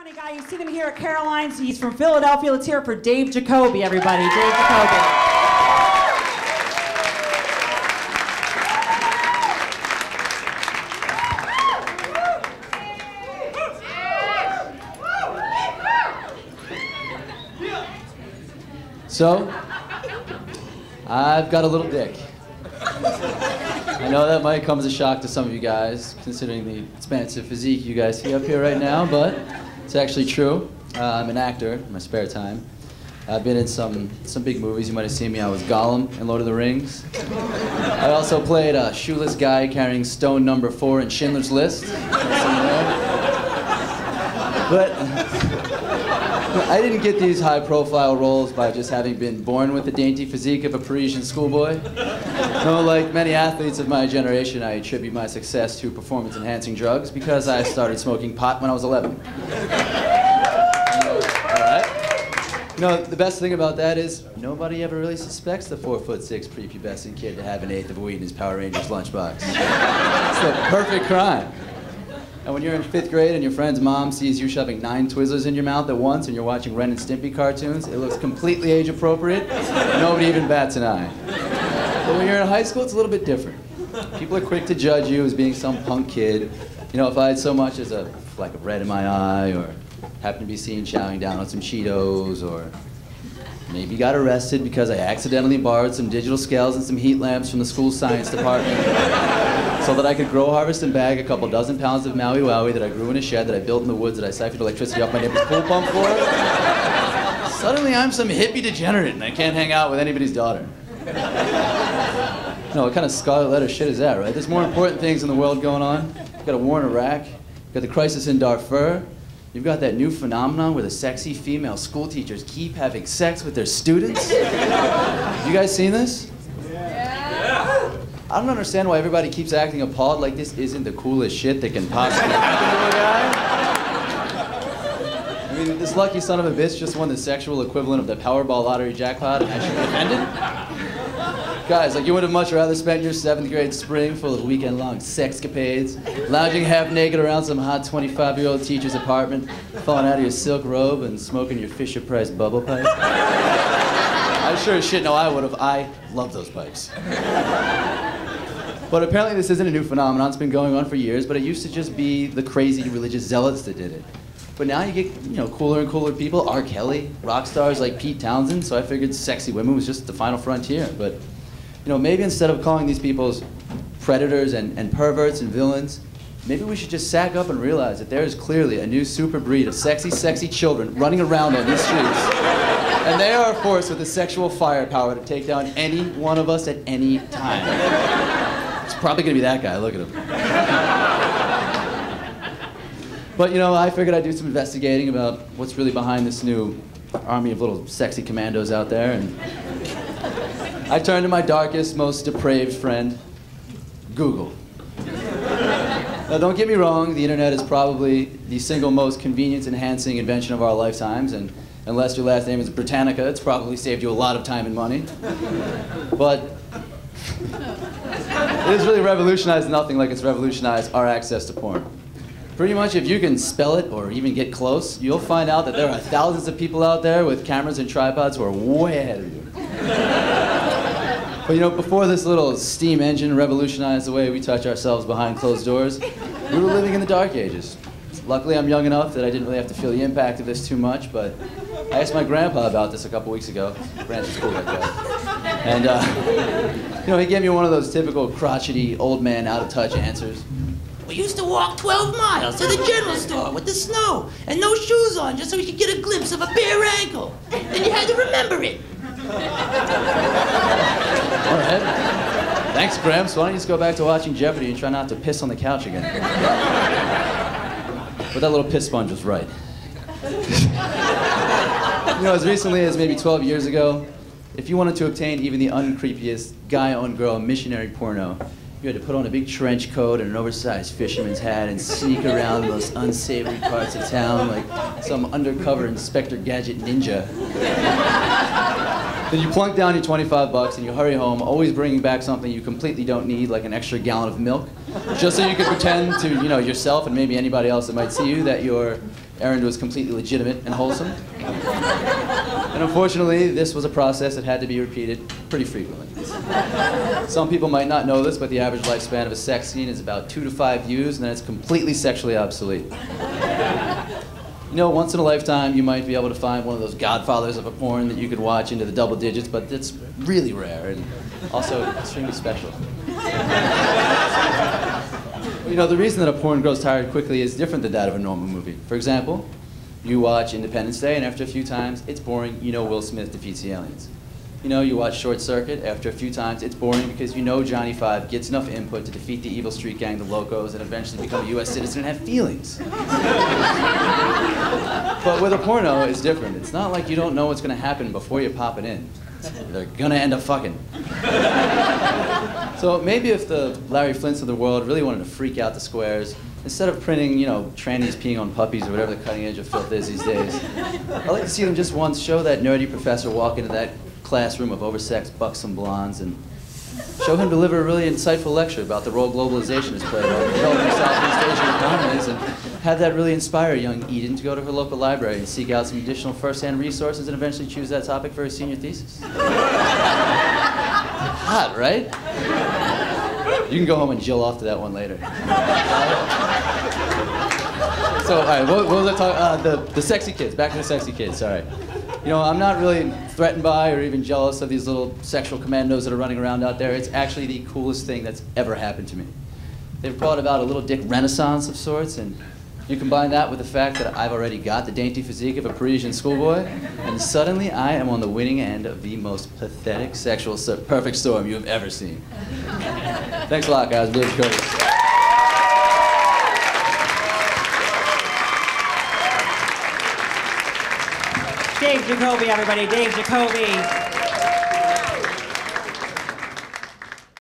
funny guy. You see him here at Caroline's. He's from Philadelphia. Let's hear it for Dave Jacoby, everybody. Dave Jacoby. So, I've got a little dick. I know that might come as a shock to some of you guys, considering the expansive physique you guys see up here right now, but it's actually true. I'm an actor in my spare time. I've been in some big movies. You might have seen me. I was Gollum in Lord of the Rings. I also played a shoeless guy carrying stone number 4 in Schindler's List. But I didn't get these high-profile roles by just having been born with the dainty physique of a Parisian schoolboy. No, like many athletes of my generation, I attribute my success to performance-enhancing drugs because I started smoking pot when I was 11. You know, the best thing about that is nobody ever really suspects the 4'6" prepubescent kid to have an eighth of weed in his Power Rangers lunchbox. It's the perfect crime. And when you're in 5th grade and your friend's mom sees you shoving 9 Twizzlers in your mouth at once and you're watching Ren and Stimpy cartoons, it looks completely age appropriate. Nobody even bats an eye. But when you're in high school, it's a little bit different. People are quick to judge you as being some punk kid. You know, if I had so much as a fleck of red in my eye, or happened to be seen chowing down on some Cheetos, or maybe got arrested because I accidentally borrowed some digital scales and some heat lamps from the school science department so that I could grow, harvest, and bag a couple dozen pounds of Maui Wowie that I grew in a shed that I built in the woods that I siphoned electricity off my neighbor's pool pump for. Suddenly I'm some hippie degenerate and I can't hang out with anybody's daughter. No, what kind of scarlet letter shit is that, right? There's more important things in the world going on. You've got a war in Iraq, you've got the crisis in Darfur, you've got that new phenomenon where the sexy female school teachers keep having sex with their students. Have you guys seen this? I don't understand why everybody keeps acting appalled like this isn't the coolest shit that can possibly happen to a guy. I mean, this lucky son of a bitch just won the sexual equivalent of the Powerball lottery jackpot and I should be offended? Guys, like you would have much rather spent your 7th grade spring full of weekend-long sexcapades, lounging half-naked around some hot 25-year-old teacher's apartment, falling out of your silk robe and smoking your Fisher-Price bubble pipe? I sure as shit know I would have. I love those pipes. But apparently this isn't a new phenomenon. It's been going on for years, but it used to just be the crazy religious zealots that did it. But now you get, you know, cooler and cooler people, R. Kelly, rock stars like Pete Townsend, so I figured sexy women was just the final frontier. But, you know, maybe instead of calling these people predators and perverts and villains, maybe we should just sack up and realize that there is clearly a new super breed of sexy, sexy children running around on these streets. And they are a force with the sexual firepower to take down any one of us at any time. It's probably gonna be that guy, look at him. But you know, I figured I'd do some investigating about what's really behind this new army of little sexy commandos out there, and I turned to my darkest, most depraved friend, Google. Now don't get me wrong, the internet is probably the single most convenience-enhancing invention of our lifetimes, and unless your last name is Britannica, it's probably saved you a lot of time and money. But it has really revolutionized nothing like it's revolutionized our access to porn. Pretty much if you can spell it or even get close, you'll find out that there are thousands of people out there with cameras and tripods who are way ahead of you. But you know, before this little steam engine revolutionized the way we touch ourselves behind closed doors, we were living in the dark ages. Luckily, I'm young enough that I didn't really have to feel the impact of this too much, but I asked my grandpa about this a couple weeks ago. Branch is cool like that. And, you know, he gave me one of those typical crotchety, old man, out-of-touch answers. We used to walk 12 miles to the general store with the snow and no shoes on just so we could get a glimpse of a bare ankle. And you had to remember it. All right. Thanks, Gramps. Why don't you just go back to watching Jeopardy and try not to piss on the couch again? But that little piss sponge was right. You know, as recently as maybe 12 years ago, if you wanted to obtain even the uncreepiest guy-on-girl missionary porno, you had to put on a big trench coat and an oversized fisherman's hat and sneak around the most unsavory parts of town like some undercover Inspector Gadget ninja. Then you plunk down your $25 and you hurry home, always bringing back something you completely don't need, like an extra gallon of milk, just so you could pretend to, yourself and maybe anybody else that might see you that your errand was completely legitimate and wholesome. And unfortunately, this was a process that had to be repeated pretty frequently. Some people might not know this, but the average lifespan of a sex scene is about 2 to 5 views, and then it's completely sexually obsolete. Once in a lifetime, you might be able to find one of those godfathers of a porn that you could watch into the double digits, but it's really rare and also extremely special. The reason that a porn grows tired quickly is different than that of a normal movie. For example, you watch Independence Day, and after a few times, it's boring. Will Smith defeats the aliens. You watch Short Circuit. After a few times, it's boring because Johnny Five gets enough input to defeat the evil street gang, the Locos, and eventually become a U.S. citizen and have feelings. But with a porno, it's different. It's not like you don't know what's going to happen before you pop it in. They're going to end up fucking. So maybe if the Larry Flints of the world really wanted to freak out the squares, instead of printing, trannies peeing on puppies or whatever the cutting edge of filth is these days, I'd like to see them just once show that nerdy professor walk into that classroom of oversexed, buxom blondes and show him deliver a really insightful lecture about the role globalization has played on developing Southeast Asian economies, and have that really inspire young Eden to go to her local library and seek out some additional first-hand resources and eventually choose that topic for her senior thesis. Hot, right? You can go home and jill off to that one later. So, all right, what was I talking? The sexy kids. Back to the sexy kids. Sorry. I'm not really threatened by or even jealous of these little sexual commandos that are running around out there. It's actually the coolest thing that's ever happened to me. They've brought about a little dick renaissance of sorts, and you combine that with the fact that I've already got the dainty physique of a Parisian schoolboy, and suddenly I am on the winning end of the most pathetic sexual perfect storm you have ever seen. Thanks a lot, guys. Really Jacoby. Dave Jacoby, everybody. Dave Jacoby.